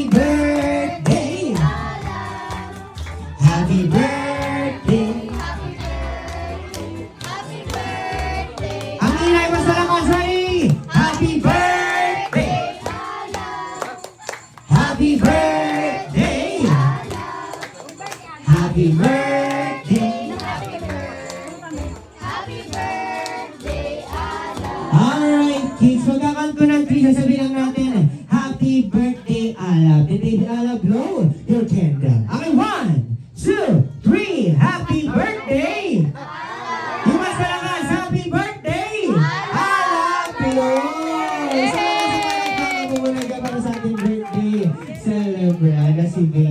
Happy birthday! Happy birthday! Ang inay mas malakas ay Happy birthday! Happy birthday! Happy birthday! Alright, kids, magkakanto ng 3, sasabihin lang natin, Happy birthday, Ala. Did Baby Ala blow your candle? Okay, 1, 2, 3, Happy birthday! Yung mas malakas, Happy birthday! Ala, blow! Sa mga para sa ating birthday celebrant na si Baby.